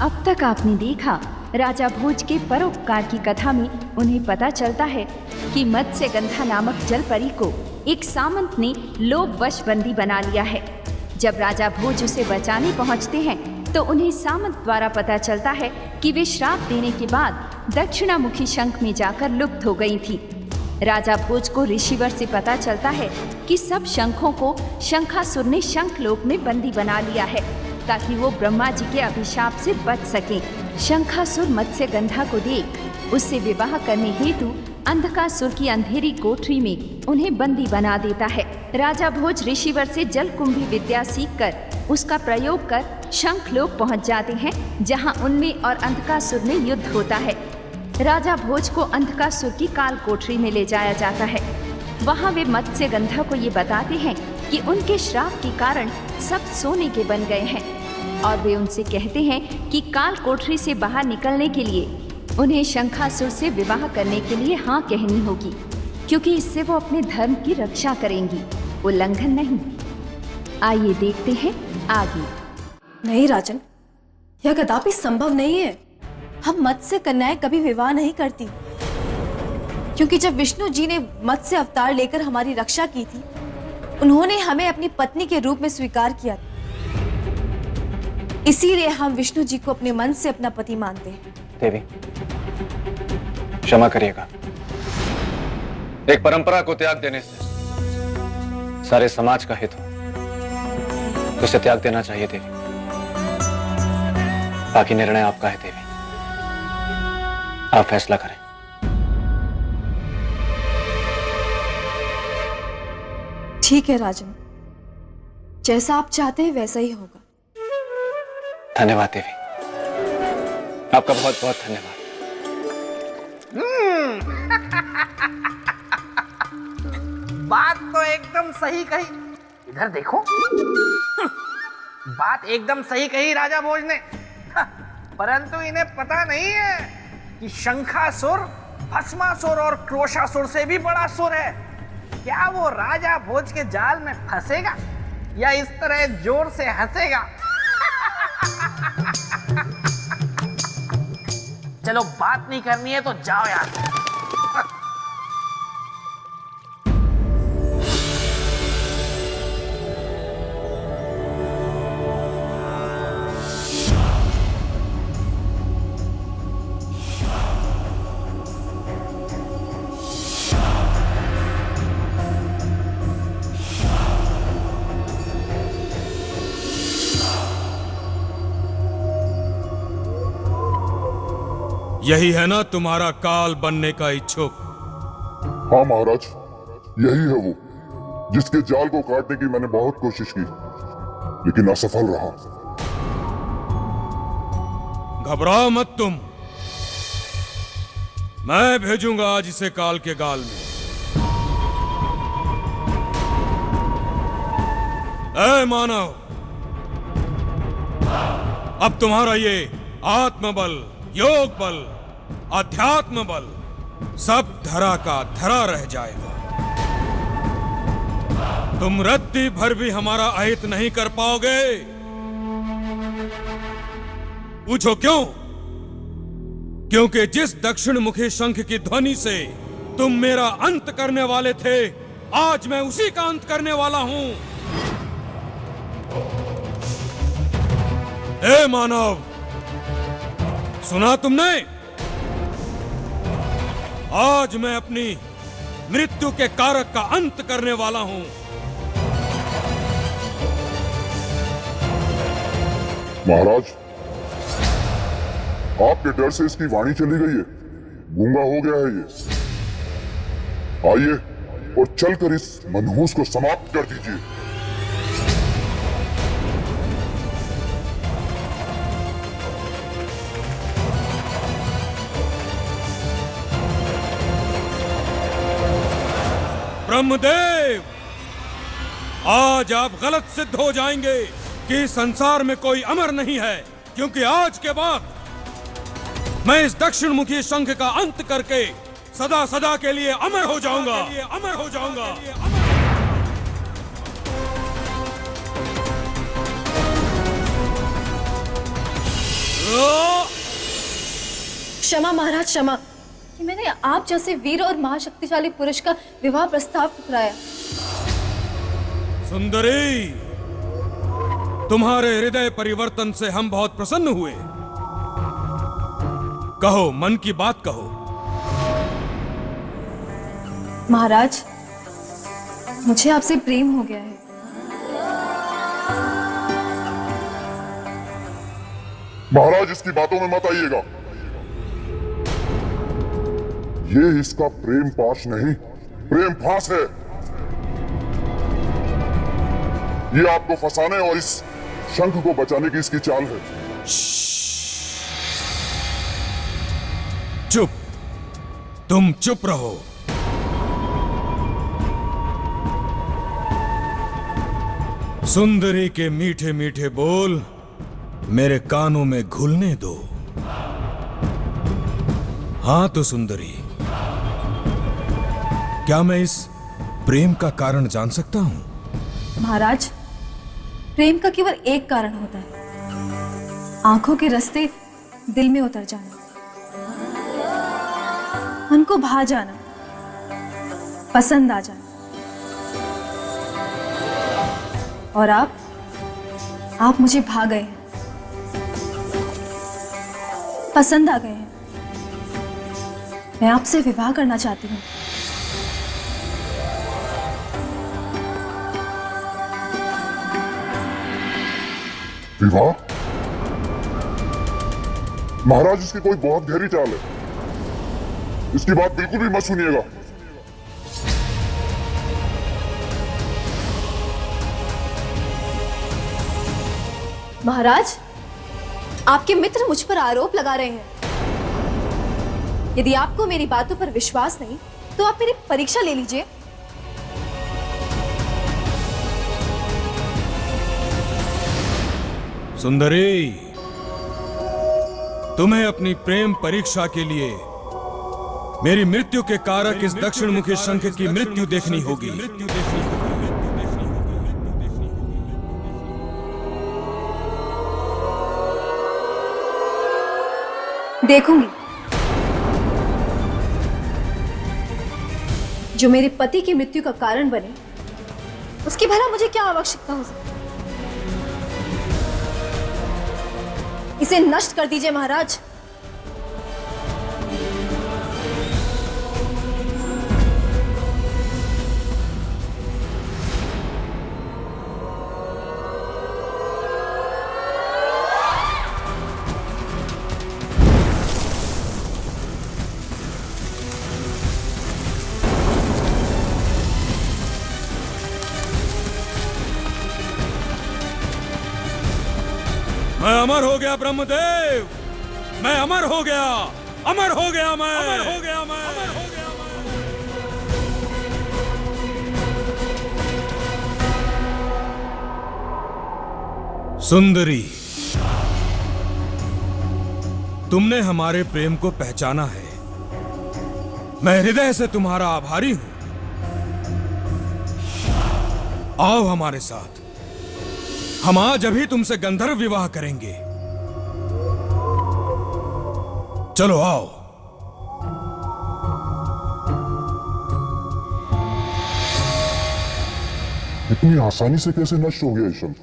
अब तक आपने देखा, राजा भोज के परोपकार की कथा में उन्हें पता चलता है कि मत्स्यगंधा नामक जलपरी को एक सामंत ने लोभवश बंदी बना लिया है। जब राजा भोज उसे बचाने पहुंचते हैं तो उन्हें सामंत द्वारा पता चलता है कि वे श्राप देने के बाद दक्षिणामुखी शंख में जाकर लुप्त हो गई थी। राजा भोज को ऋषिवर से पता चलता है कि सब शंखों को शंखासुर ने शंखलोक में बंदी बना लिया है ताकि वो ब्रह्मा जी के अभिशाप से बच सके। शंखासुर मत्स्यगंधा को देख उससे विवाह करने हेतु अंधकासुर की अंधेरी कोठरी में उन्हें बंदी बना देता है। राजा भोज ऋषिवर से जलकुंभी विद्या सीखकर उसका प्रयोग कर शंखलोक पहुंच जाते हैं, जहां उनमें और अंधकासुर में युद्ध होता है। राजा भोज को अंधकासुर की काल कोठरी में ले जाया जाता है। वहां वे मत्स्यगंधा को ये बताते हैं कि उनके श्राप के कारण सब सोने के बन गए हैं और वे उनसे कहते हैं कि काल कोठरी से बाहर निकलने के लिए उन्हें शंखासुर से विवाह करने के लिए हाँ कहनी होगी, क्योंकि इससे वो अपने धर्म की रक्षा करेंगी, उल्लंघन नहीं। आइए देखते हैं आगे। नहीं राजन, यह कदापि संभव नहीं है। हम मत्स्य कन्याएं कभी विवाह नहीं करती, क्योंकि जब विष्णु जी ने मत्स्य अवतार लेकर हमारी रक्षा की थी, उन्होंने हमें अपनी पत्नी के रूप में स्वीकार किया था। इसीलिए हम विष्णु जी को अपने मन से अपना पति मानते हैं। देवी, क्षमा करिएगा। एक परंपरा को त्याग देने से सारे समाज का हित हो तो उसे त्याग देना चाहिए देवी। बाकी निर्णय आपका है देवी, आप फैसला करें। ठीक है राजन, जैसा आप चाहते हैं वैसा ही होगा। धन्यवाद देवी, आपका बहुत बहुत धन्यवाद। बात तो एकदम सही कही। इधर देखो, बात एकदम सही कही राजा भोज ने। परंतु इन्हें पता नहीं है कि शंखासुर, भस्मासुर और क्रोशासुर से भी बड़ा सुर है। क्या वो राजा भोज के जाल में फंसेगा या इस तरह जोर से हंसेगा? चलो, बात नहीं करनी है तो जाओ यार। यही है ना तुम्हारा काल बनने का इच्छुक? हाँ महाराज, यही है वो जिसके जाल को काटने की मैंने बहुत कोशिश की, लेकिन असफल रहा। घबराओ मत तुम, मैं भेजूंगा आज इसे काल के गाल में। ऐ मानव, अब तुम्हारा ये आत्मबल, योग बल, अध्यात्म बल सब धरा का धरा रह जाएगा। तुम रत्ती भर भी हमारा अहित नहीं कर पाओगे। पूछो क्यों? क्योंकि जिस दक्षिण मुखी शंख की ध्वनि से तुम मेरा अंत करने वाले थे, आज मैं उसी का अंत करने वाला हूं। ए मानव, सुना तुमने? आज मैं अपनी मृत्यु के कारक का अंत करने वाला हूं। महाराज, आपके डर से इसकी वाणी चली गई है, गूंगा हो गया है ये। आइए और चलकर इस मनहूस को समाप्त कर दीजिए। ब्रह्मदेव, आज आप गलत सिद्ध हो जाएंगे कि संसार में कोई अमर नहीं है, क्योंकि आज के बाद मैं इस दक्षिण मुखी शंख का अंत करके सदा सदा के लिए अमर हो जाऊंगा। अमर हो जाऊंगा। क्षमा महाराज, क्षमा कि मैंने आप जैसे वीर और महाशक्तिशाली पुरुष का विवाह प्रस्ताव ठुकराया। सुंदरी, तुम्हारे हृदय परिवर्तन से हम बहुत प्रसन्न हुए। कहो, मन की बात कहो। महाराज, मुझे आपसे प्रेम हो गया है। महाराज, इसकी बातों में मत आइएगा। ये इसका प्रेम पाश नहीं, प्रेम फांस है। ये आपको फंसाने और इस शंख को बचाने की इसकी चाल है। चुप, तुम चुप रहो। सुंदरी के मीठे मीठे बोल मेरे कानों में घुलने दो। हाँ तो सुंदरी, क्या मैं इस प्रेम का कारण जान सकता हूं? महाराज, प्रेम का केवल एक कारण होता है, आंखों के रास्ते दिल में उतर जाना, मन को भा जाना, पसंद आ जाना। और आप मुझे भा गए हैं, पसंद आ गए हैं। मैं आपसे विवाह करना चाहती हूँ। विवाह? महाराज, इसकी कोई बहुत गहरी चाल है। इसकी बात बिल्कुल भी मत सुनिएगा। महाराज, आपके मित्र मुझ पर आरोप लगा रहे हैं। यदि आपको मेरी बातों पर विश्वास नहीं तो आप मेरी परीक्षा ले लीजिए। सुंदरी, तुम्हें अपनी प्रेम परीक्षा के लिए मेरी मृत्यु के कारक इस दक्षिण मुखी शंख की मृत्यु देखनी होगी। देखूंगी। जो मेरे पति की मृत्यु का कारण बने, उसकी भला मुझे क्या आवश्यकता हो सकती? इसे नष्ट कर दीजिए महाराज। मैं अमर हो गया ब्रह्मदेव, मैं अमर हो गया, अमर हो गया मैं, अमर हो गया मैं, अमर हो गया मैं। सुंदरी, तुमने हमारे प्रेम को पहचाना है। मैं हृदय से तुम्हारा आभारी हूं। आओ हमारे साथ, हम आज अभी तुमसे गंधर्व विवाह करेंगे। चलो आओ। इतनी आसानी से कैसे नष्ट हो गया ये शंख?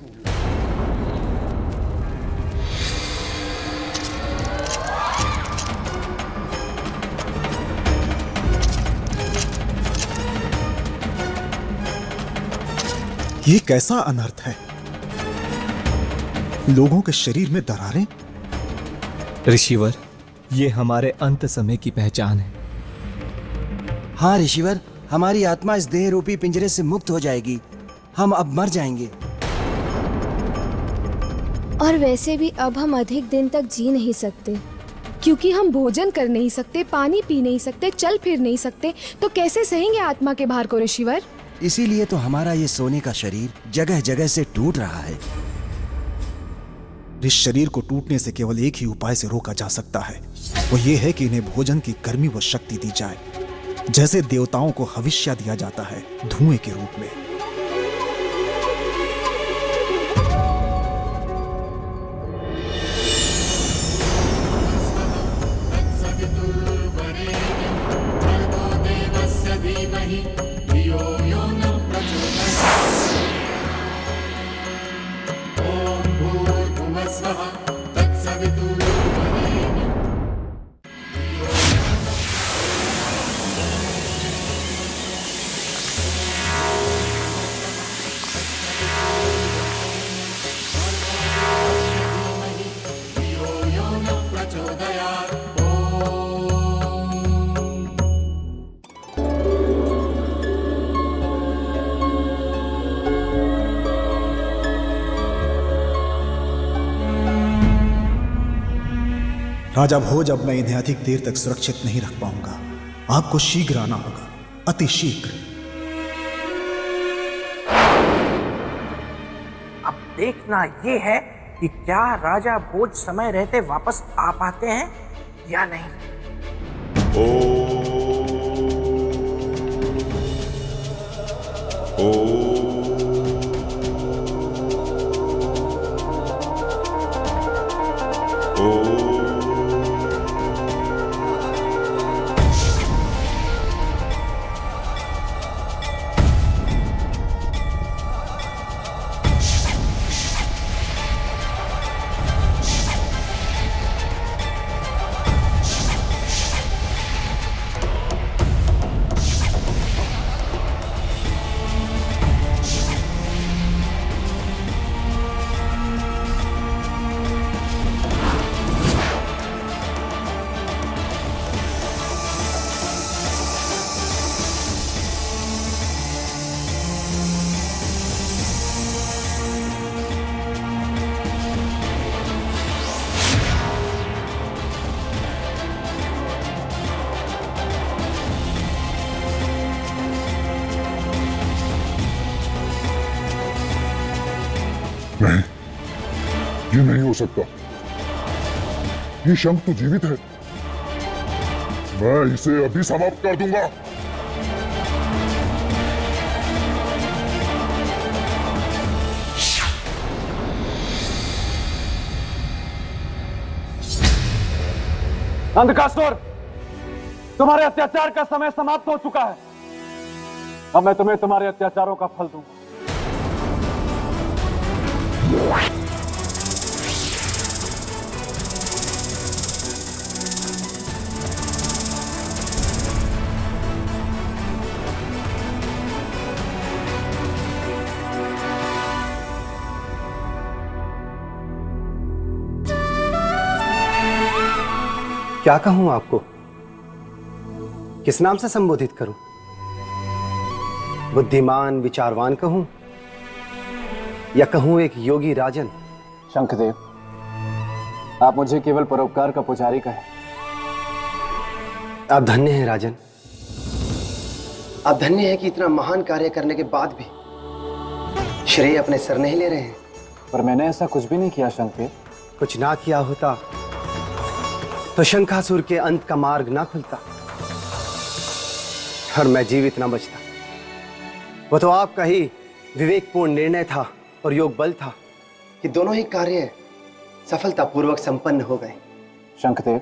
ये कैसा अनर्थ है? लोगों के शरीर में दरारें? ऋषिवर, ये हमारे अंत समय की पहचान है। हाँ ऋषिवर, हमारी आत्मा इस देह रूपी पिंजरे से मुक्त हो जाएगी। हम अब मर जाएंगे। और वैसे भी अब हम अधिक दिन तक जी नहीं सकते, क्योंकि हम भोजन कर नहीं सकते, पानी पी नहीं सकते, चल फिर नहीं सकते, तो कैसे सहेंगे आत्मा के भार को ऋषिवर? इसीलिए तो हमारा ये सोने का शरीर जगह जगह से टूट रहा है। इस शरीर को टूटने से केवल एक ही उपाय से रोका जा सकता है, वो ये है कि इन्हें भोजन की गर्मी व शक्ति दी जाए, जैसे देवताओं को हविष्या दिया जाता है धुएं के रूप में। राजा भोज, अब मैं इन्हें अधिक देर तक सुरक्षित नहीं रख पाऊंगा। आपको शीघ्र आना होगा, अति शीघ्र। अब देखना ये है कि क्या राजा भोज समय रहते वापस आ पाते हैं या नहीं। नहीं, ये नहीं हो सकता। ये शंख तो जीवित है। मैं इसे अभी समाप्त कर दूंगा। अंधकासुर, तुम्हारे अत्याचार का समय समाप्त हो चुका है। अब मैं तुम्हें तुम्हारे अत्याचारों का फल दूंगा। क्या कहूं आपको? किस नाम से संबोधित करूं? बुद्धिमान विचारवान कहूं या कहूं एक योगी राजन? शंखदेव, आप मुझे केवल परोपकार का पुजारी कहें। आप धन्य हैं राजन। आप धन्य हैं कि इतना महान कार्य करने के बाद भी श्रेय अपने सर नहीं ले रहे हैं। पर मैंने ऐसा कुछ भी नहीं किया शंखदेव। कुछ ना किया होता तो शंखासुर के अंत का मार्ग ना खुलता और मैं जीवित ना बचता। वो तो आपका ही विवेकपूर्ण निर्णय था और योग बल था कि दोनों ही कार्य सफलतापूर्वक संपन्न हो गए। शंखदेव,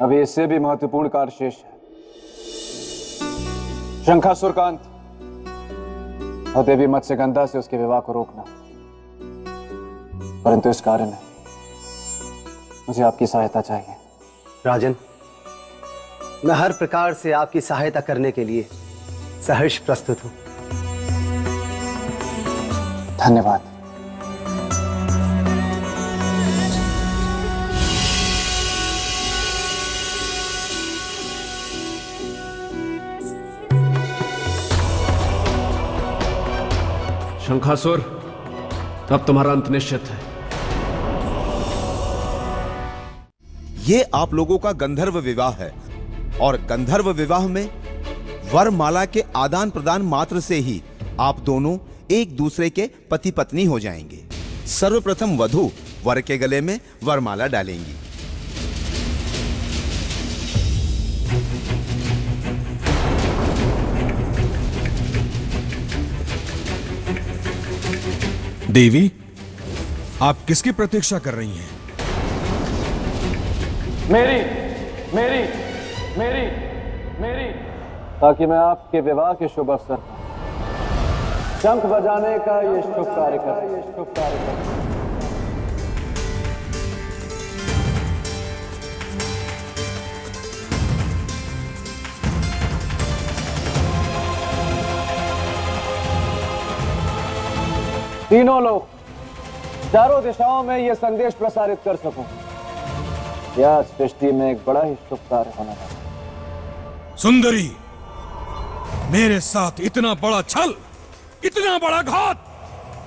अभी इससे भी महत्वपूर्ण कार्य शेष है। शंखासुर का अंत और देवी मत्स्यगंधा से उसके विवाह को रोकना। परंतु इस कार्य में मुझे आपकी सहायता चाहिए। राजन, मैं हर प्रकार से आपकी सहायता करने के लिए सहर्ष प्रस्तुत हूं। धन्यवाद। शंखासुर, अब तुम्हारा अंत निश्चित है। ये आप लोगों का गंधर्व विवाह है और गंधर्व विवाह में वरमाला के आदान प्रदान मात्र से ही आप दोनों एक दूसरे के पति पत्नी हो जाएंगे। सर्वप्रथम वधू वर के गले में वरमाला डालेंगी। देवी, आप किसकी प्रतीक्षा कर रही हैं? मेरी मेरी मेरी मेरी ताकि मैं आपके विवाह के शुभ अवसर पर शंख बजाने का ये शुभ कार्य कर। तीनों लोग चारों दिशाओं में यह संदेश प्रसारित कर सकूं। यह सृष्टि में एक बड़ा ही शुभ कार्य होने वाला है। सुंदरी, मेरे साथ इतना बड़ा छल, इतना बड़ा घात।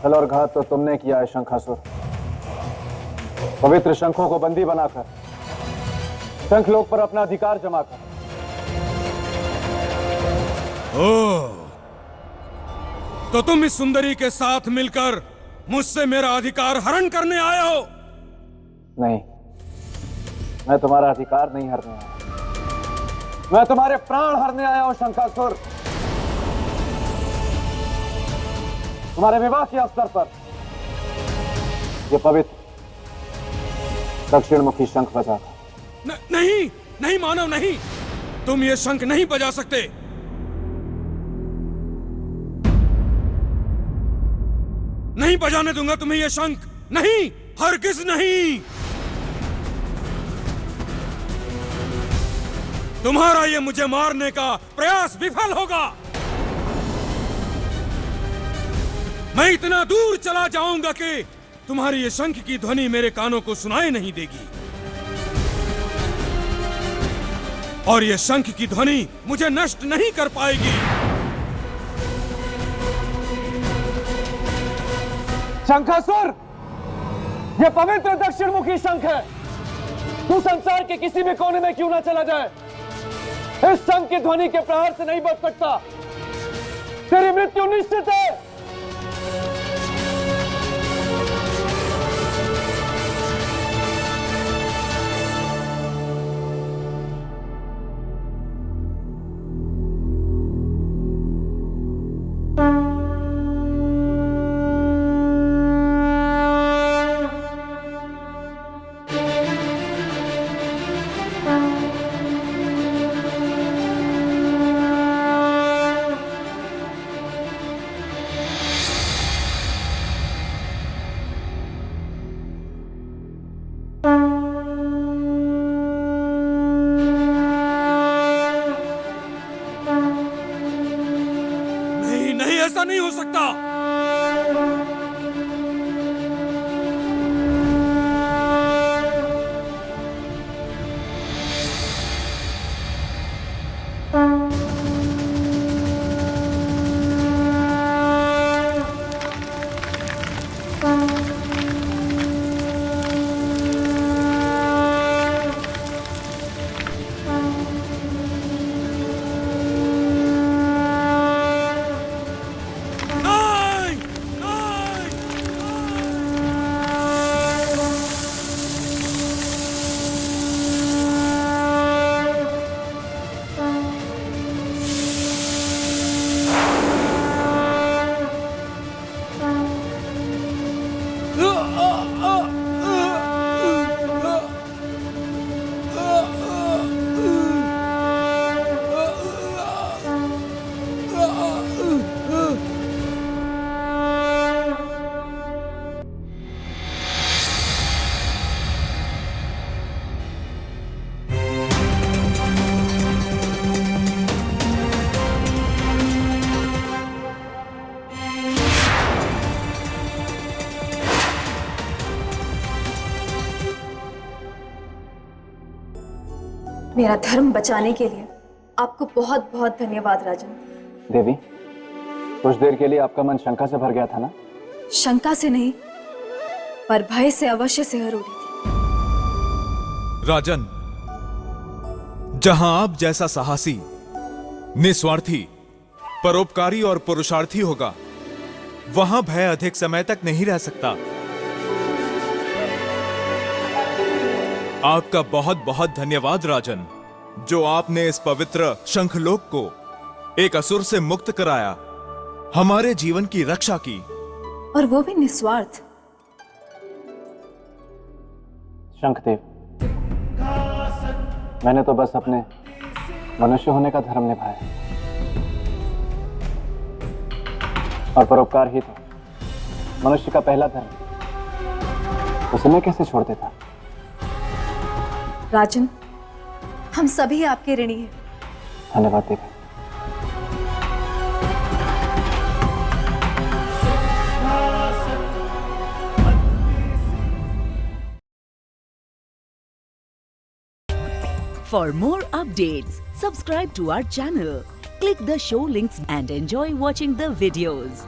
छल और घात तो तुमने किया है शंखासुर। पवित्र शंखों को बंदी बनाकर शंखलोक पर अपना अधिकार जमा कर। ओह, तो तुम इस सुंदरी के साथ मिलकर मुझसे मेरा अधिकार हरण करने आए हो? नहीं, मैं तुम्हारा अधिकार नहीं हरने आया, मैं तुम्हारे प्राण हरने आया हूं शंखासुर। तुम्हारे विवाह के अवसर पर ये पवित्र दक्षिणमुखी शंख बजाकर। नहीं, नहीं मानव, नहीं, तुम ये शंख नहीं बजा सकते। नहीं बजाने दूंगा तुम्हें ये शंख, नहीं, हरगिज नहीं। तुम्हारा ये मुझे मारने का प्रयास विफल होगा। मैं इतना दूर चला जाऊंगा कि तुम्हारी ये शंख की ध्वनि मेरे कानों को सुनाई नहीं देगी, और ये शंख की ध्वनि मुझे नष्ट नहीं कर पाएगी। शंखासुर, ये पवित्र दक्षिणमुखी शंख है। तू संसार के किसी भी कोने में क्यों ना चला जाए, इस शंख की ध्वनि के प्रहार से नहीं बच सकता। तेरी मृत्यु निश्चित है। ऐसा नहीं हो सकता। मेरा धर्म बचाने के लिए आपको बहुत बहुत धन्यवाद राजन। देवी, कुछ देर के लिए आपका मन शंका से भर गया था ना? शंका से नहीं, पर भय से अवश्य सिहर उठी थी। राजन, जहां आप जैसा साहसी, निस्वार्थी, परोपकारी और पुरुषार्थी होगा, वहां भय अधिक समय तक नहीं रह सकता। आपका बहुत बहुत धन्यवाद राजन, जो आपने इस पवित्र शंखलोक को एक असुर से मुक्त कराया, हमारे जीवन की रक्षा की, और वो भी निस्वार्थ। शंखदेव, मैंने तो बस अपने मनुष्य होने का धर्म निभाया, और परोपकार ही तो मनुष्य का पहला धर्म, उसे मैं कैसे छोड़ देता? राजन, हम सभी आपके ऋणी हैं। धन्यवाद देवी। For more updates, subscribe to our channel, click the show links and enjoy watching the videos.